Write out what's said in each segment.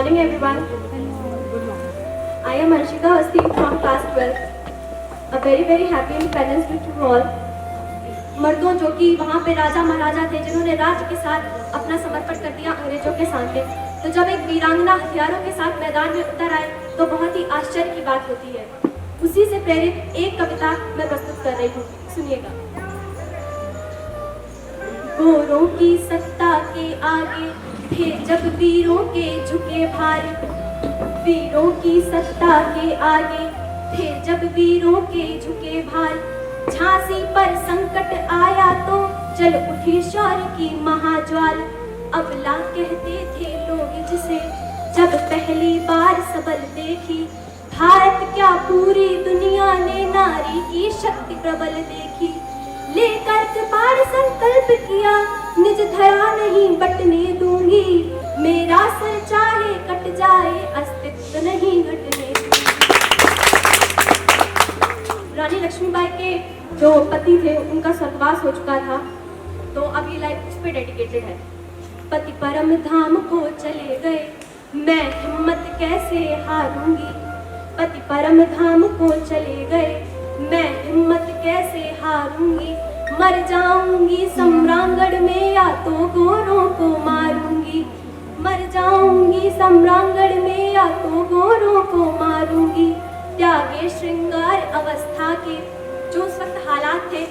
morning everyone. I am Anshika Awasthi from class 12. A very happy Independence Day to all. मर्दों जो कि वहाँ पे राजा महाराजा थे जिन्होंने राज्य के साथ अपना समर्पण कर दिया अंग्रेजों के सामने, तो जब एक वीरांगना हथियारों के साथ मैदान में उतर आए तो बहुत ही आश्चर्य की बात होती है। उसी से प्रेरित एक कविता मैं प्रस्तुत कर रही हूँ, सुनिएगा। गोरों की सत्ता के आगे थे जब वीरों के झुके भार, वीरों की सत्ता के आगे थे जब वीरों के झुके भार, झांसी पर संकट आया तो जल उठी शौर्य की महाज्वाल, अबला कहते थे लोग जिसे जब पहली बार सबल देखी, भारत क्या पूरी दुनिया ने नारी की शक्ति प्रबल देखी, लेकर कपार संकल्प किया निज धरा नहीं बटने दूंगी, मेरा सर चाहे कट जाए अस्तित्व नहीं घटने दूंगी। रानी लक्ष्मीबाई के जो पति थे उनका स्वर्गवास हो चुका था, तो अब ये लाइन उस पे डेडिकेटेड है। पति परम धाम को चले गए मैं हिम्मत कैसे हारूंगी, पति परम धाम को चले गए मैं हिम्मत कैसे हारूंगी, मर जाऊंगी सम्रांगण में या तो गोरों को मारूंगी, मर जाऊंगी सम्रांगण में या तो गोरों को मारूंगी। त्यागे श्रृंगार अवस्था के जो उस वक्त हालात थे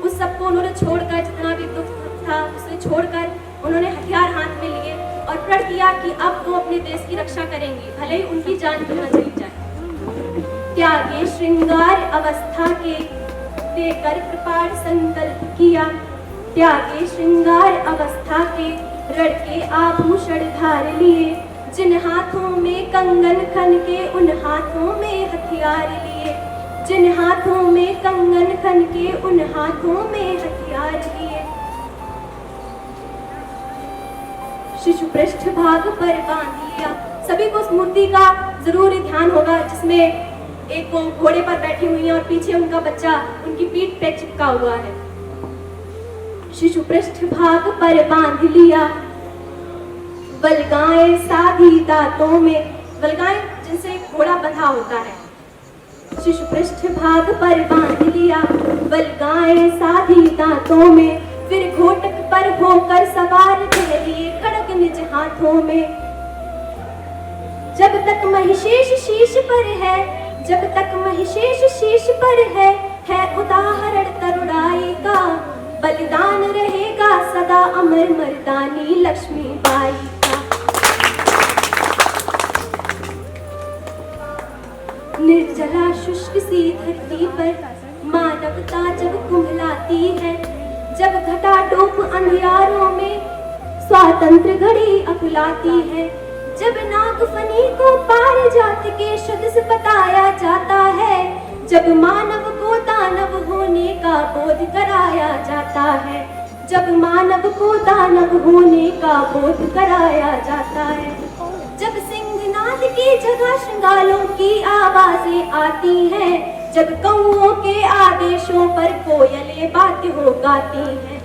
उस सबको उन्होंने छोड़कर, जितना भी दुख था उसे छोड़कर उन्होंने हथियार हाथ में लिए और प्रण किया कि अब वो अपने देश की रक्षा करेंगी, भले ही उनकी जान क्यों न चली जाए। त्यागे श्रृंगार अवस्था के देकर कृपाण संकल्प किया, त्यागे श्रृंगार अवस्था के रण के आभूषण धार लिए, जिन हाथों में कंगन खन के उन हाथों में हथियार लिए, जिन हाथों में कंगन खन के उन हाथों में हथियार लिए। शिशु पृष्ठ भाग पर बांध लिया, सभी को उस मूर्ति का जरूर ध्यान होगा जिसमें एक वो घोड़े पर बैठी हुई है और पीछे उनका बच्चा उनकी पीठ पे चिपका हुआ है। शिशु पृष्ठ भाग पर बांध लिया, बलगाएं साधी दांतों में, बलगाएं जिनसे घोड़ा बंधा होता है। शिशु पृष्ठ भाग पर बांध लिया, बलगाएं साधी दांतों में, फिर घोटक पर होकर सवार लिए खड़ग निज हाथों में। जब तक महिषेष शीश पर है, जब तक महिषेष शीश पर है उदाहरण तरुणाई का, बलिदान रहेगा सदा अमर मर्दानी लक्ष्मीबाई का। निर्जला शुष्क सी धरती पर मानवता जब कुम्हलाती है, जब घटा टोप अंधियारों में स्वातंत्र घड़ी अकुलाती है, जब नागफनी को पारिजात के सदस्य बताया जाता है, जब मानव को दानव होने का बोध कराया जाता है, जब मानव को दानव होने का बोध कराया जाता है, जब सिंहनाद की जगह श्रृंगालों की आवाजें आती हैं, जब कौओं के आदेशों पर कोयलें बात हो गाती हैं,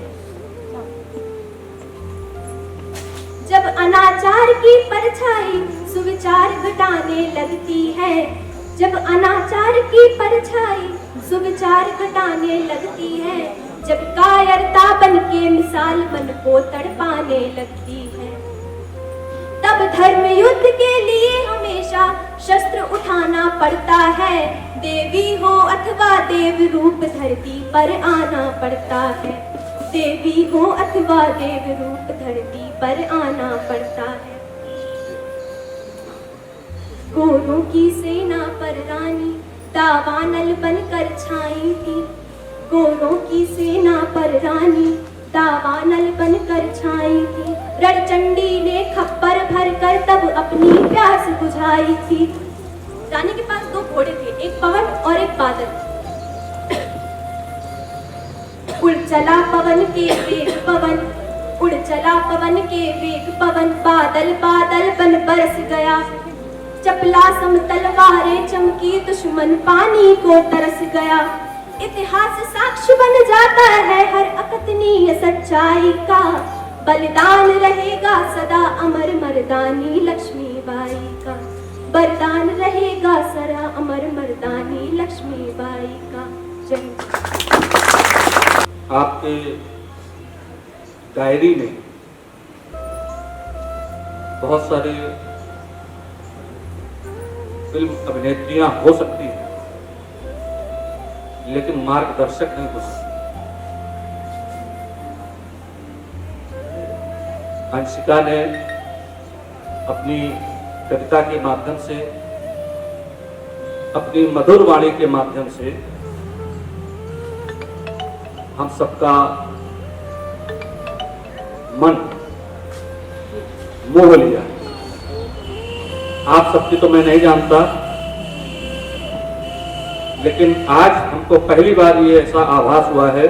जब अनाचार की परछाई सुविचार घटाने लगती है, जब अनाचार की परछाई सुविचार घटाने लगती है, जब कायरता बन के मिसाल मन को तड़पाने लगती है, तब धर्म युद्ध के लिए हमेशा शस्त्र उठाना पड़ता है, देवी हो अथवा देव रूप धरती पर आना पड़ता है, देवी हो अथवा देव रूप धरती पर आना पड़ता है। गोरों की सेना पर रानी दावानल बनकर छाई थी, गोरों की सेना पर रानी दावानल बनकर छाई थी, रणचंडी ने खप्पर भर कर तब अपनी प्यास बुझाई थी। रानी के पास दो घोड़े थे, एक पवन और एक बादल। उड़ चला पवन के वेग पवन, उड़ चला पवन के वेग पवन, बादल बादल बन बरस गया, चपला सम तलवारें चमकी दुश्मन पानी को तरस गया। इतिहास साक्ष्य बन जाता है हर अकथनीय सच्चाई का, बलिदान रहेगा सदा अमर मर्दानी लक्ष्मी लक्ष्मीबाई का। वरदान रहेगा सरा अमर मर्दानी लक्ष्मीबाई का। जय हिंद। आपके डायरी में बहुत सारे फिल्म अभिनेत्रियां हो सकती हैं, लेकिन मार्गदर्शक नहीं हो सकती। अंशिका ने अपनी कविता के माध्यम से, अपनी मधुर वाणी के माध्यम से हम सबका मन मोह लिया। आप सबकी तो मैं नहीं जानता, लेकिन आज हमको पहली बार ये ऐसा आभास हुआ है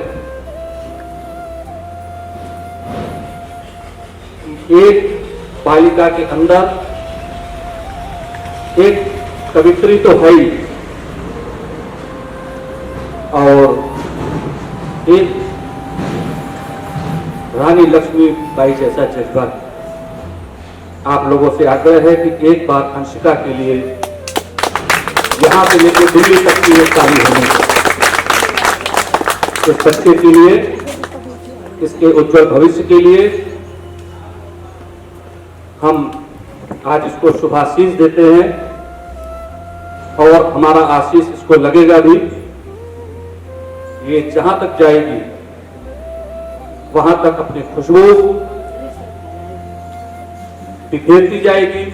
कि एक बालिका के अंदर एक कवित्री तो है ही, और एक रानी लक्ष्मीबाई जैसा जज्बा। आप लोगों से आग्रह है कि एक बार अंशिका के लिए यहां से लेकर दिल्ली तक की एक ताली होनी चाहिए। इस बच्चे के लिए, इसके उज्जवल भविष्य के लिए हम आज इसको शुभाशीष देते हैं, और हमारा आशीष इसको लगेगा भी। ये जहां तक जाएगी वहां तक अपनी खुशबू बिखेरती जाएगी,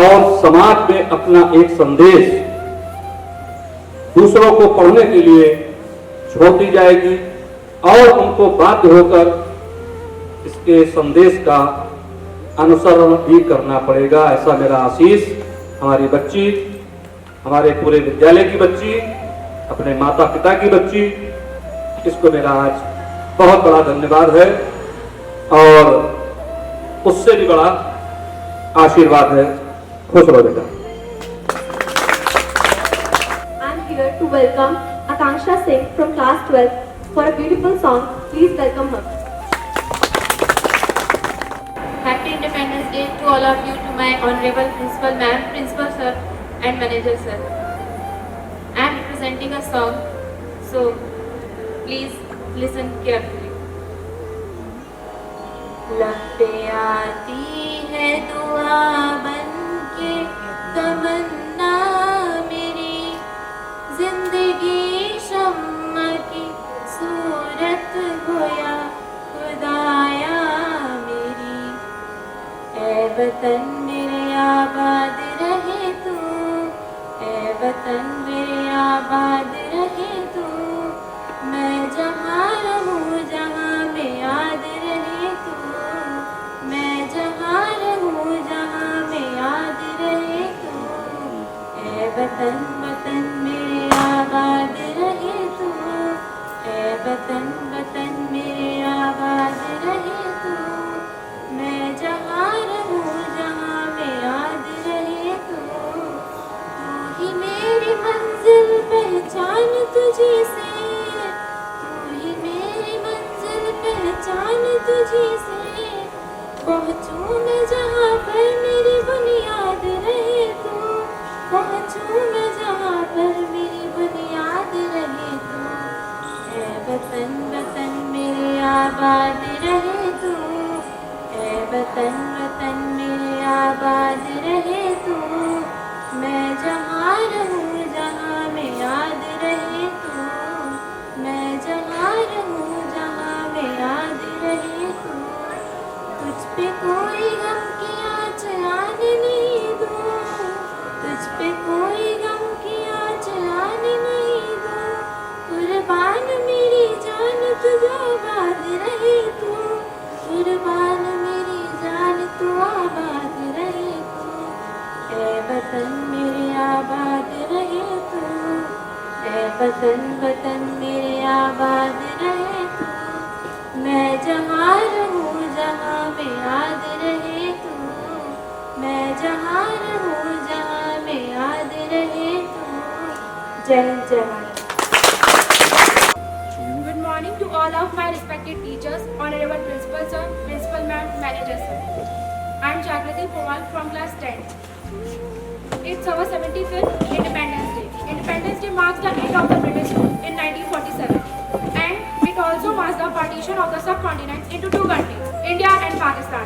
और समाज में अपना एक संदेश दूसरों को पढ़ने के लिए छोड़ती जाएगी, और उनको बाध्य होकर इसके संदेश का अनुसरण भी करना पड़ेगा। ऐसा मेरा आशीष हमारी बच्ची, हमारे पूरे विद्यालय की बच्ची, अपने माता पिता की बच्ची, इसको मेरा आज बहुत बड़ा धन्यवाद है, और उससे भी बड़ा आशीर्वाद है। खुश रहो बेटा। I am here to welcome Akanksha Singh from class 12 for a beautiful song. Please welcome her. Happy Independence Day to all of you, to my honorable principal ma'am, principal sir and manager sir. I am representing a song, so please listen carefully. लब पे आती है दुआ बन के तमन्ना मेरी, जिंदगी शम्मा की सूरत होया खुदाया मेरी। ऐ वतन मेरे आबाद रहे तू, ऐ वतन मेरे आबाद रहे तू। मैं जहाँ रहूँ जहाँ में याद रहे तू, मैं जहाँ रहूँ जहाँ में याद रहे तू। ऐ वतन वतन मेरे आबाद रहे तू, ऐ वतन वतन मेरे आबाद रहे तू। मैं जहाँ रहूँ जहाँ में याद रहे तू। तू ही मेरी मंजिल पहचान तुझी से, पहचान तुझी से। पहुँचूं मैं जहाँ पर मेरी बुनियाद रहे तू, पहुँचूं मैं जहाँ पर मेरी बुनियाद रहे तू। ऐ वतन वतन मेरे आबाद रहे तू, ऐ वतन वतन मेरे आबाद रहे तू। मैं जहाँ रहूँ जहाँ में याद रहे तू, मैं जहाँ रहूँ याद रहे तू। तुझ पे कोई गम की आँच आने नहीं दूँ, तुझ पे कोई गम की आँच आने नहीं दूँ। कुर्बान मेरी जान तुझ आबाद रहे तू, कुर्बान मेरी जान तू आबाद रहे तू। ऐ वतन मेरे आबाद रहे तू, ऐ वतन वतन मेरे आबाद रहे तू। मैं जहाँ रहूँ जहाँ में याद रहे तू, मैं जहाँ रहूँ जहाँ में याद रहे तू। जय जय Bharat. Good morning to all of my respected teachers, honorable principal sir, principal ma'am, manager sir. I'm Jagrati Pawal from class 10. It's our 75th Independence Day. Independence Day marks the end of the British rule in 1947, and it also marks the partition of the subcontinent into two countries, India and Pakistan.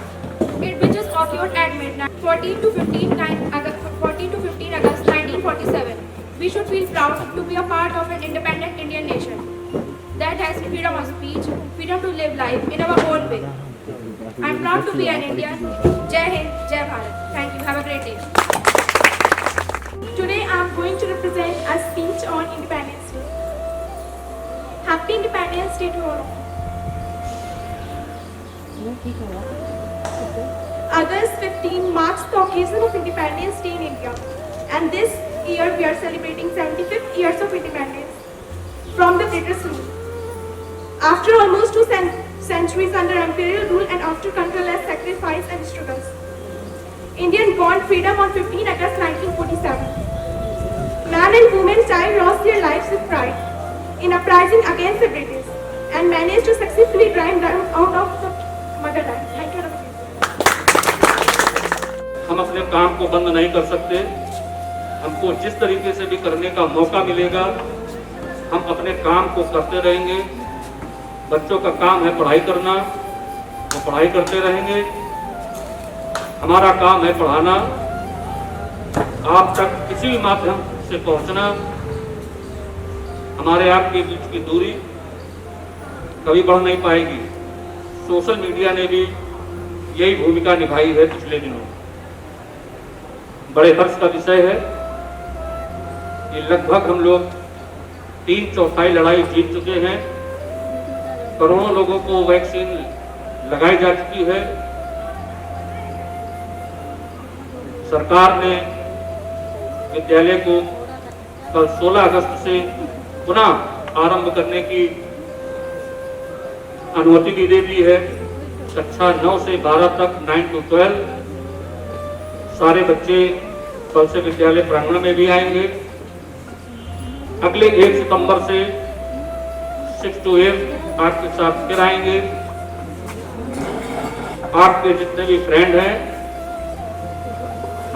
Which is occurred at midnight, 14 to 15 August 1947. We should feel proud to be a part of an independent Indian nation that has freedom of speech, freedom to live life in our own way. I'm proud to be an Indian. Jai Hind, Jai Bharat. Thank you. Have a great day. Today I am going to represent a speech on Independence Day. Happy Independence Day to all. August 15 marks the occasion of Independence Day in India, and this year we are celebrating 75 years of independence from the British rule. After almost two centuries under imperial rule and after countless sacrifice and struggles, Indians won freedom on 15 August 1947. Man and woman child lost their lives with pride in uprising against the British and managed to successfully drive them out of the motherland. Thank you. हम अपने काम को बंद नहीं कर सकते। हमको जिस तरीके से भी करने का मौका मिलेगा हम अपने काम को करते रहेंगे। बच्चों का काम है पढ़ाई करना, वो पढ़ाई करते रहेंगे। हमारा काम है पढ़ाना, आप तक किसी भी माध्यम से पहुंचना। हमारे आपके बीच की दूरी कभी बढ़ नहीं पाएगी। सोशल मीडिया ने भी यही भूमिका निभाई है पिछले दिनों। बड़े हर्ष का विषय है कि लगभग हम लोग 3/4 लड़ाई जीत चुके हैं। करोड़ों लोगों को वैक्सीन लगाई जा चुकी है। सरकार ने विद्यालय को कल 16 अगस्त से पुनः आरंभ करने की अनुमति भी दे दी है। कक्षा 9 से 12 तक 9 to 12 सारे बच्चे कल से विद्यालय प्रांगण में भी आएंगे। अगले 1 सितंबर से 6 to 8 आपके साथ फिर आएंगे। आपके जितने भी फ्रेंड हैं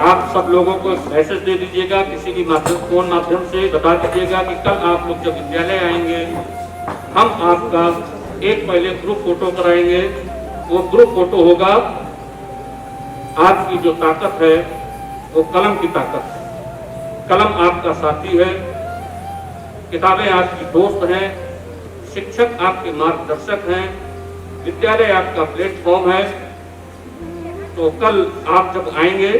आप सब लोगों को मैसेज दे दीजिएगा, किसी भी फोन माध्यम से बता दीजिएगा कि कल आप लोग जब विद्यालय आएंगे हम आपका एक पहले ग्रुप फोटो कराएंगे। वो ग्रुप फोटो होगा आज की जो ताकत है वो कलम की ताकत है। कलम आपका साथी है, किताबें आपकी दोस्त हैं, शिक्षक आपके मार्गदर्शक हैं, विद्यालय आपका प्लेटफॉर्म है। तो कल आप जब आएंगे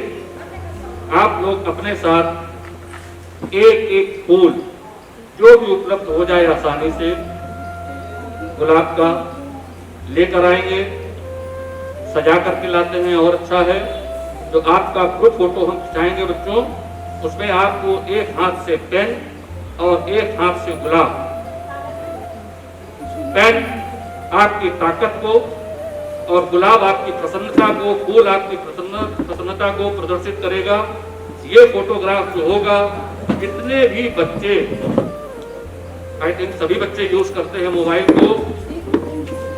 आप लोग अपने साथ एक एक फूल जो भी उपलब्ध हो जाए आसानी से गुलाब का लेकर आएंगे। सजा करके लाते हैं और अच्छा है। जो आपका ग्रुप फोटो हम खिंचाएंगे बच्चों, उसमें आपको एक हाथ से पेन और एक हाथ से गुलाब। पेन आपकी ताकत को और गुलाब आपकी प्रसन्नता को, फूल आपकी प्रसन्नता को प्रदर्शित करेगा। ये फोटोग्राफ जो होगा जितने भी बच्चे, आई थिंक सभी बच्चे यूज करते हैं मोबाइल को,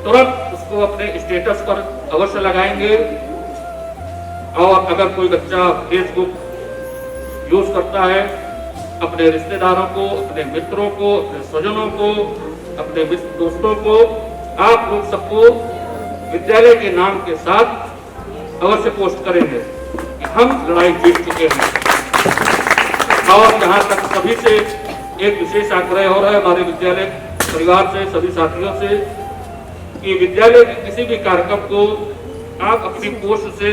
तुरंत उसको अपने स्टेटस पर अवश्य लगाएंगे। और अगर कोई बच्चा फेसबुक यूज करता है अपने रिश्तेदारों को, अपने मित्रों को, अपने स्वजनों को, अपने दोस्तों को, आप लोग सबको विद्यालय के नाम के साथ अवश्य पोस्ट करेंगे कि हम लड़ाई जीत चुके हैं। और जहां तक सभी से एक विशेष आग्रह हो रहा है हमारे विद्यालय परिवार से, सभी साथियों से, कि विद्यालय के किसी भी कार्यक्रम को आप अपनी पोस्ट से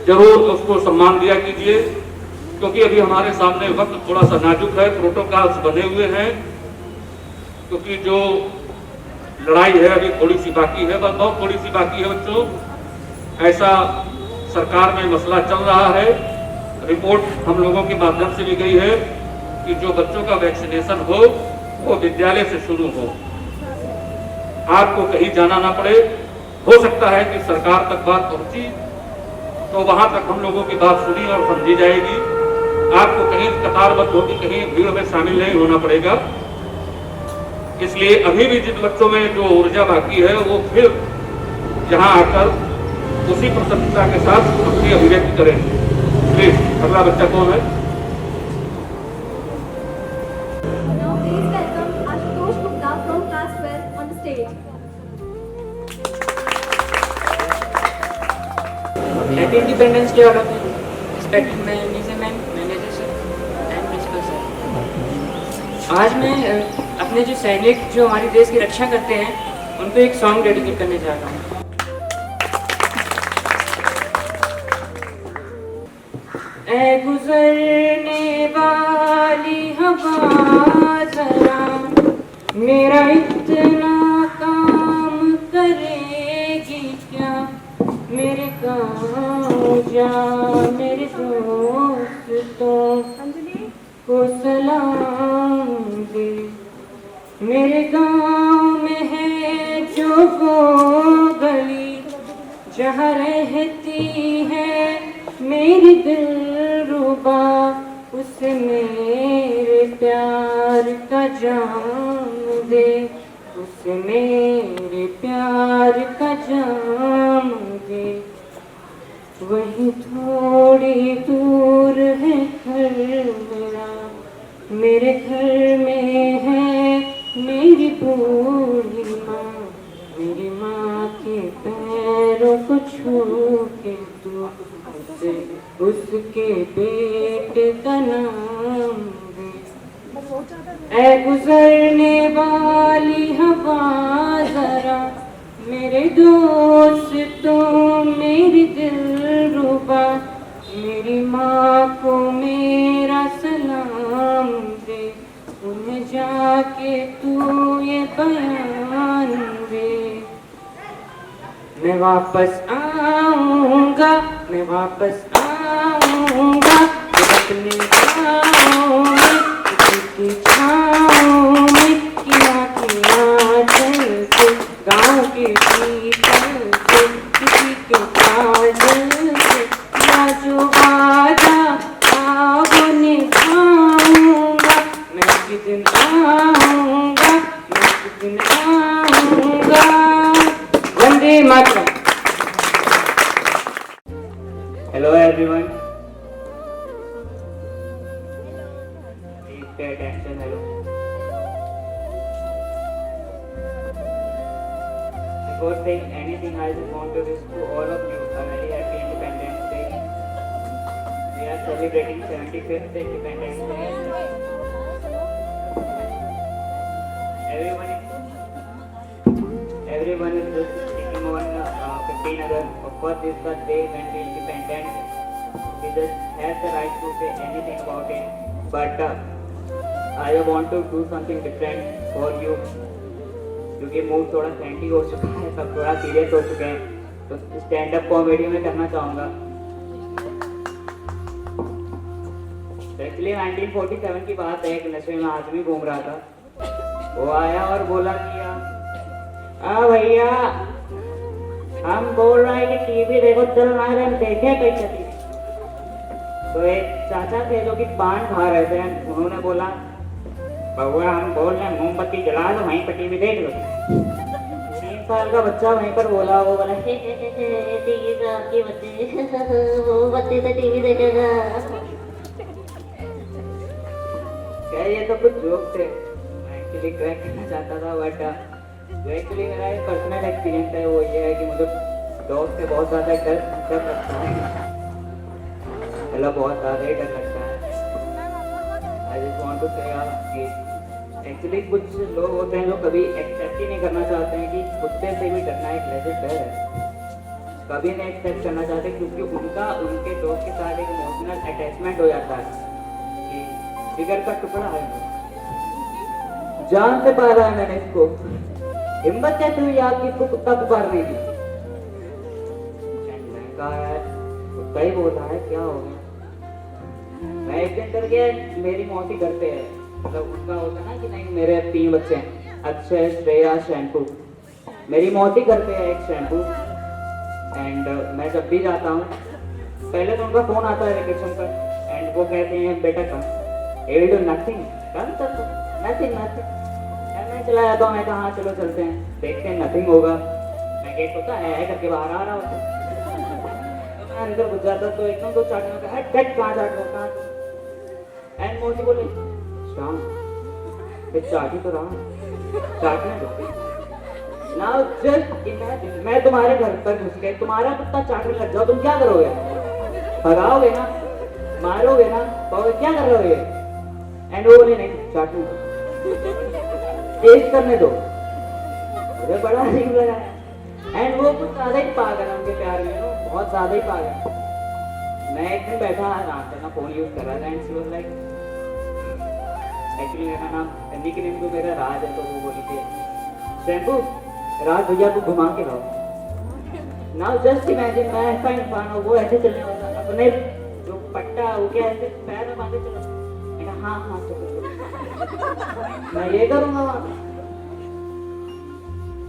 जरूर उसको सम्मान दिया कीजिए, क्योंकि अभी हमारे सामने वक्त थोड़ा सा नाजुक है, प्रोटोकॉल्स बने हुए हैं। क्योंकि जो लड़ाई है अभी थोड़ी सी बाकी है, बस बहुत थोड़ी सी बाकी है बच्चों। ऐसा सरकार में मसला चल रहा है। रिपोर्ट हम लोगों के माध्यम से भी गई है कि जो बच्चों का वैक्सीनेशन हो वो विद्यालय से शुरू हो, आपको कहीं जाना ना पड़े। हो सकता है कि सरकार तक बात पहुंची तो वहां तक हम लोगों की बात सुनी और समझी जाएगी। आपको कहीं कतारबद्ध होकर कहीं भीड़ में शामिल नहीं होना पड़ेगा। इसलिए अभी भी जिन बच्चों में जो ऊर्जा बाकी है वो फिर यहाँ आकर उसी प्रसन्नता के साथ अपनी अभिव्यक्ति करें। प्लीज अगला बच्चा कौन है? Now please welcome Ashutosh Gupta from class 12 on the stage. Happy Independence Day all of you, respected manager sir and principal sir. आज मैं अपने जो सैनिक जो हमारे देश की रक्षा करते हैं उनको एक सॉन्ग डेडिकेट करने जा रहा हूँ। ऐ गुजरने वाली हवा जरा मेरा इतना काम करेगी क्या, मेरे गाँव जा मेरे दोस्तों को सलाम दे। मेरे गाँव में है जो वो गली जहाँ रहती है मेरी दिलरुबा, उसे मेरे प्यार का जाम दे, उसे मेरे प्यार का जाम दे। वहीं थोड़ी दूर है घर मेरा, मेरे घर में है मेरी बूढ़ी माँ, मेरी माँ के पैरों को छू के तू उसके बेटे का नाम दे। ऐ गुजरने वाली हवा जरा मेरे दोस्तों मेरी दिलरुबा, मेरी माँ को मेरा सलाम दे, उन्हें जाके तू ये बयान दे। मैं वापस आऊँगा, मैं वापस आऊँगा अपने गाँव में, किसी की छाँव में, किया चल से गाँव के पीतल से, किसी के काजल से किया जो वादा अब निभाऊँगा। मैं किस दिन आऊँगा, मैं किस दिन आऊँगा। Vande Mataram. Hello everyone. Please pay attention. Hello. Before saying anything, I just want to wish to all of you a very happy Independence Day. We are celebrating 75th Independence Day. Everyone is just thinking on 15 August. Of course, this is the day when we independent. We just have the right to say anything about it. But I want to do something different for you. क्योंकि mood थोड़ा सैंटी हो चुका है, सब थोड़ा serious हो चुके हैं, तो स्टैंड अप कॉमेडी में करना चाहूँगा। एक्चुअली 1947 की बात है, एक नशे में आदमी घूम रहा था, वो आया और बोला कि भैया हम बोल रहे हैं कि टीवी देखो चल रहा है, हम देखे कैसे टीवी। तो एक चाचा थे जो कि पान खा रहे थे, उन्होंने बोला बउआ हम बोल रहे हैं मोमबत्ती जला दो, वहीं पर टीवी देख लो। 3 साल का बच्चा वहीं पर बोला, वो बोला मोमबत्ती से टीवी देखेगा। क्या ये तो कुछ जोक थे, मैं एक्चुअली क्रैक करना चाहता था, बट जो एक्चुअली मेरा एक पर्सनल एक्सपीरियंस है वो ये है कि मुझे डॉग से बहुत ज़्यादा डर लगता है, मतलब बहुत ज़्यादा ही डर लगता है। आई जस्ट वांट टू से कि एक्चुअली कुछ लोग होते हैं जो कभी एक्सेप्ट ही नहीं करना चाहते हैं कि कुत्ते से भी डरना एक लेजिट डर है, कभी नहीं एक्सेप्ट करना चाहते, क्योंकि उनका उनके डॉग के साथ एक इमोशनल अटैचमेंट हो जाता है कि जिगर का टुकड़ा है, जान से पाला है मैंने इसको, हिम्मत कैसे हुई आपकी इसको कुत्ता पुकारने की। मैंने कहा यार कुत्ता ही बोल रहा है, क्या हो गया। मैं एक दिन करके मेरी मौसी घर पे है, मतलब उसका होता ना कि नहीं मेरे 3 बच्चे हैं, अक्षय श्रेया शैम्पू, मेरी मौसी घर पे है एक शैम्पू। एंड मैं जब भी जाता हूँ पहले तो उनका फोन आता है वेकेशन पर, एंड वो कहते हैं बेटा कम एल डू नथिंग, कम तक नथिंग नथिंग। मैं चला जाता हूँ, मैं कहा हाँ चलो चलते हैं, देखते हैं नथिंग होगा। मैं गेट होता है करके बाहर आ रहा होता, मैं इधर घुस जाता तो एकदम तो चाटने का कट कहाँ चाट रहा कहाँ एंड मोदी बोले श्याम फिर चाटी तो रहा चाटने दो। नाउ जस्ट इमेजिन मैं तुम्हारे घर पर घुस के तुम्हारा कुत्ता चाटने लग जाओ, तुम क्या करोगे? भगाओगे ना, मारोगे ना, कहोगे क्या कर रहे हो ये? एंड वो बोले नहीं चाटने दो, टेस्ट करने दो। मुझे बड़ा अजीब लगा एंड वो कुछ ज्यादा ही पागल है उनके प्यार में, बहुत ज्यादा ही पागल। मैं एक दिन बैठा आराम से ना फोन यूज कर रहा था and she was like, actually मेरा नाम निक नेम तो मेरा राज है, तो वो बोली थी शैम्पू राज भैया को घुमा के लाओ। नाउ जस्ट इमेजिन मैं ऐसा इंसान हूँ, वो ऐसे चलने वाला अपने जो पट्टा वो क्या ऐसे पैर में बांधे चला। मैंने कहा हाँ हाँ चलो मैं ये करूँगा वहाँ पे।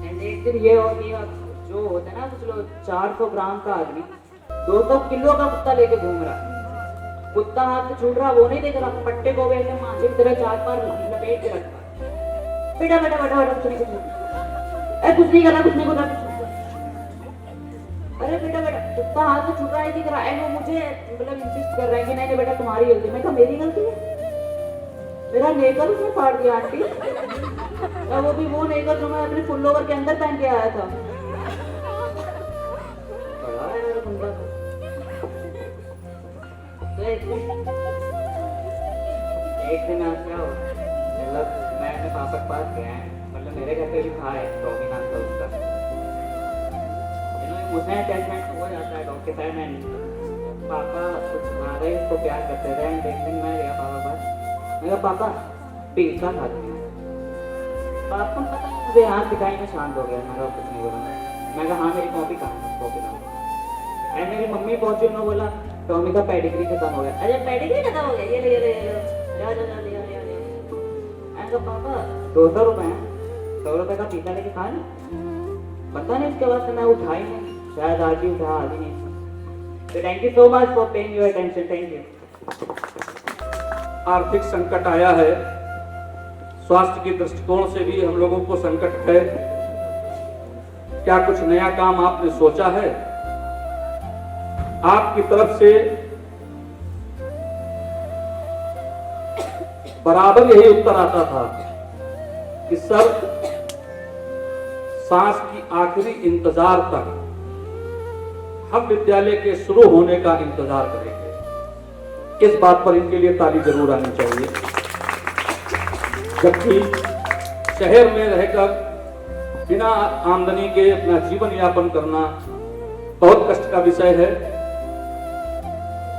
एंड एक दिन ये हो गया, जो होता है ना कुछ लोग 400 ग्राम का आदमी 200 किलो का कुत्ता लेके घूम रहा, कुत्ता हाथ से छूट रहा वो नहीं देख रहा, पट्टे को भी ऐसे मांझे की तरह 4 बार लपेट के रखा। बेटा बेटा बेटा बेटा कुछ नहीं करना, कुछ नहीं करना। अरे बेटा बेटा कुत्ता हाथ से छूट रहा है दिख रहा है, वो मुझे मतलब इंसिस्ट कर रहा है कि नहीं नहीं बेटा तुम्हारी गलती। मैं कहा मेरी गलती है? मेरा नेकर उसने फाड़ दिया आंटी, और वो भी वो नेकर जो मैं अपने फुल ओवर के अंदर पहन के आया था। बड़ा है यार बंदा। तो एक दिन आज क्या हुआ, मतलब मैं अपने पापा के पास गया, मतलब मेरे घर पे भी था एक टॉमी नाम का उसका, मुझे अटैचमेंट हो जाता है डॉग के साथ। एंड पापा कुछ ज़्यादा ही उसको प्यार करते थे। एंड एक दिन मैं गया पापा पास, मैं कहा पापा पिज़्ज़ा खाते हैं। पापा पता नहीं मुझे हाथ दिखाई में शांत हो गया, मैं कहा कुछ नहीं बोला। मैं कहा हाँ मेरी कॉपी कहाँ है, कॉपी कहाँ। एंड मेरी मम्मी पहुंची, उन्होंने बोला टॉमी का पेडिग्री खत्म हो गया। अरे पेडिग्री खत्म हो गया, ये ले ले ले ले पापा 200 रुपये हैं, 100 रुपये का पिज़्ज़ा लेके खा लो। पता नहीं इसके बाद से मैं उठा ही नहीं, शायद आज ही उठा, आज ही नहीं। So thank you so much for paying your attention. Thank you. आर्थिक संकट आया है, स्वास्थ्य के दृष्टिकोण से भी हम लोगों को संकट है। क्या कुछ नया काम आपने सोचा है? आपकी तरफ से बराबर यही उत्तर आता था कि सर सांस की आखिरी इंतजार तक हम विद्यालय के शुरू होने का इंतजार करेंगे। इस बात पर इनके लिए ताली जरूर आनी चाहिए। जबकि शहर में रहकर बिना आमदनी के अपना जीवन यापन करना बहुत कष्ट का विषय है।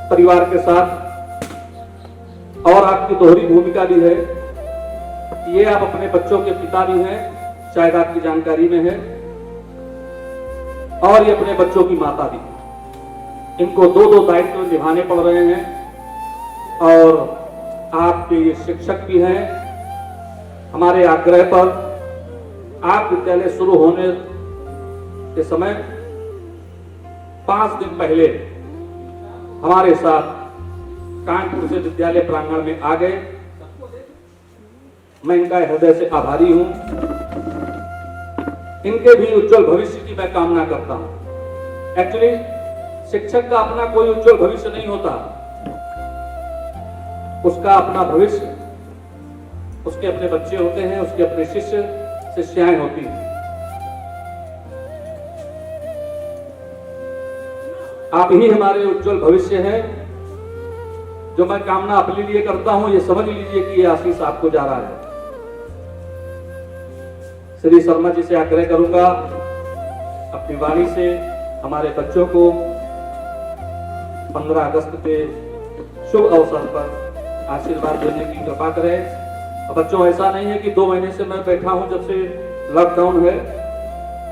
परिवार के साथ और आपकी दोहरी भूमिका भी है, ये आप अपने बच्चों के पिता भी हैं, शायद आपकी जानकारी में है, और ये अपने बच्चों की माता भी। इनको दो दायित्व निभाने पड़ रहे हैं, और आपके ये शिक्षक भी हैं। हमारे आग्रह पर आप विद्यालय शुरू होने के समय 5 दिन पहले हमारे साथ कानपुर से विद्यालय प्रांगण में आ गए। मैं इनका हृदय से आभारी हूं। इनके भी उज्जवल भविष्य की मैं कामना करता हूं। एक्चुअली शिक्षक का अपना कोई उज्जवल भविष्य नहीं होता, उसका अपना भविष्य उसके अपने बच्चे होते हैं, उसके अपने शिष्य शिष्याएं होती हैं। आप ही हमारे उज्जवल भविष्य हैं। जो मैं कामना अपने लिए करता हूं, ये समझ लीजिए कि ये आशीष आपको जा रहा है। श्री शर्मा जी से आग्रह करूंगा अपनी वाणी से हमारे बच्चों को 15 अगस्त के शुभ अवसर पर आशीर्वाद देने की कृपा करें। और बच्चों, ऐसा नहीं है कि 2 महीने से मैं बैठा हूं, जब से लॉकडाउन है।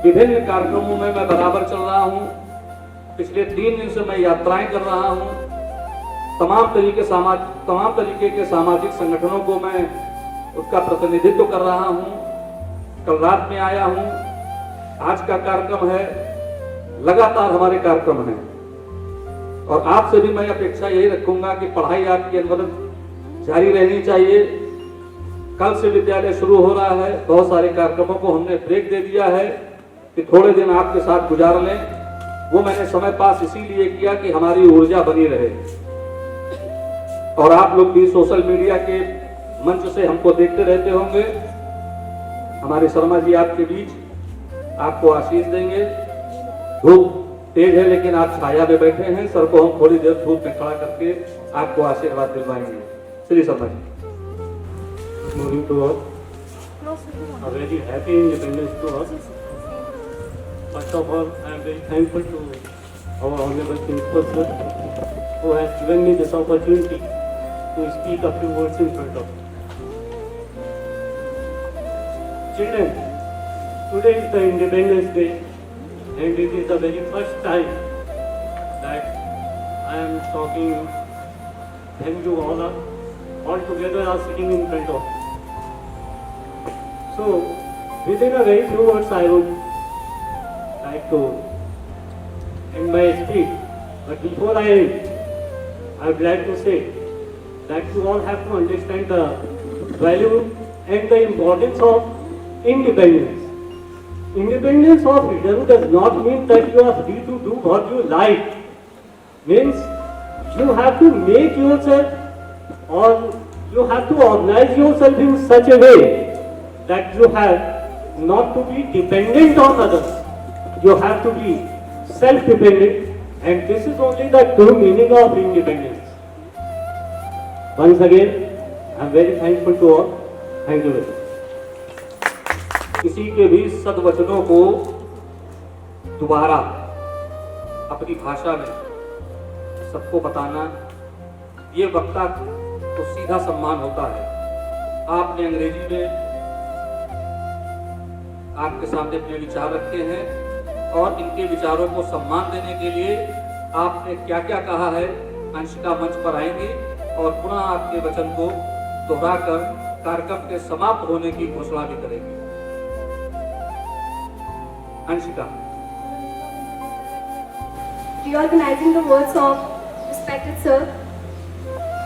विभिन्न कार्यक्रमों में मैं बराबर चल रहा हूं। पिछले 3 दिन से मैं यात्राएं कर रहा हूं। तमाम तरीके के सामाजिक संगठनों को मैं उसका प्रतिनिधित्व कर रहा हूं। कल रात में आया हूं, आज का कार्यक्रम है, लगातार हमारे कार्यक्रम हैं। और आपसे भी मैं अपेक्षा यही रखूंगा कि पढ़ाई आपकी अनवरत जारी रहनी चाहिए। कल से विद्यालय शुरू हो रहा है, बहुत सारे कार्यक्रमों को हमने ब्रेक दे दिया है कि थोड़े दिन आपके साथ गुजार लें। वो मैंने समय पास इसीलिए किया कि हमारी ऊर्जा बनी रहे। और आप लोग भी सोशल मीडिया के मंच से हमको देखते रहते होंगे। हमारे शर्मा जी आपके बीच आपको आशीष देंगे। धूप तेज है लेकिन आप छाया में बैठे हैं, सर को हम थोड़ी देर धूप में खड़ा करके आपको आशीर्वाद दिलवाएंगे। Shri Sharma ji. Good morning to all. A very happy independence to us. First of all, I am very thankful to our Honorable Principal Sir, who has given me this opportunity to speak a few words in front of you. Children, today is the Independence Day, and it is the very first time that I am talking. Thank you all together are sitting in front of you. So, within a very few words, I would like to end my speech. But before I end, I would like to say that you all have to understand the value and the importance of independence. Independence of freedom does not mean that you are free to do what you like. Means you have to make yourself or you have to organize yourself in such a way that you have not to be dependent on others. You have to be self-dependent, and this is only the true meaning of independence. Once again, I am very thankful to all. Thank you very much. किसी के भी सद्वचनों को दोबारा अपनी भाषा में सबको बताना, ये वक्ता तो सीधा सम्मान होता है। आपने अंग्रेजी में आपके सामने अपने विचार रखे हैं और इनके विचारों को सम्मान देने के लिए आपने क्या क्या कहा है, अंशिका मंच पर आएंगे और पुनः आपके वचन को दोहराकर कार्यक्रम के समाप्त होने की घोषणा भी करेंगे। Anshika. Reorganizing the words of respected sir,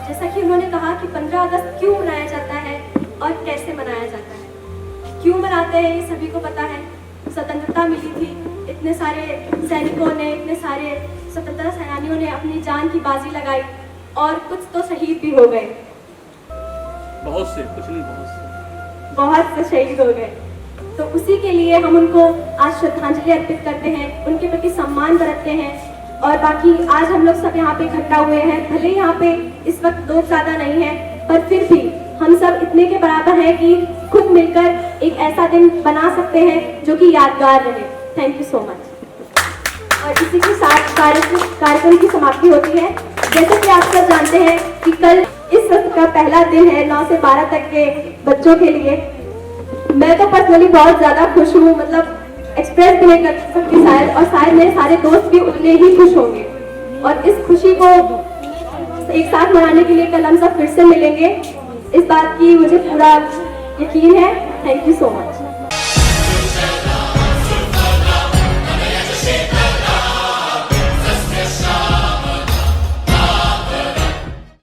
जैसा कि उन्होंने कहा कि 15 अगस्त क्यों मनाया जाता है और कैसे मनाया जाता है। क्यों मनाते हैं ये सभी को पता है। स्वतंत्रता मिली थी, इतने सारे सैनिकों ने, इतने सारे स्वतंत्रता सेनानियों ने अपनी जान की बाजी लगाई और कुछ तो शहीद भी हो गए। बहुत से, कुछ नहीं बहुत से शहीद हो गए। तो उसी के लिए हम उनको आज श्रद्धांजलि अर्पित करते हैं, उनके प्रति सम्मान बरतते हैं। और बाकी आज हम लोग सब यहाँ पे इकट्ठा हुए हैं, भले यहाँ पे इस वक्त लोग ज़्यादा नहीं है, पर फिर भी हम सब इतने के बराबर हैं कि खुद मिलकर एक ऐसा दिन बना सकते हैं जो कि यादगार रहे। Thank you so much. और इसी के साथ कार्यक्रम की समाप्ति होती है। जैसे कि आप सब जानते हैं कि कल इस सत्र का पहला दिन है 9 से 12 तक के बच्चों के लिए। मैं तो पर्सनली बहुत ज़्यादा खुश हूँ, मतलब एक्सप्रेस भी नहीं कर सकती शायद, और शायद मेरे सारे दोस्त भी उतने ही खुश होंगे। और इस खुशी को एक साथ मनाने के लिए कल हम सब फिर से मिलेंगे, इस बात की मुझे पूरा यकीन है। Thank you so much.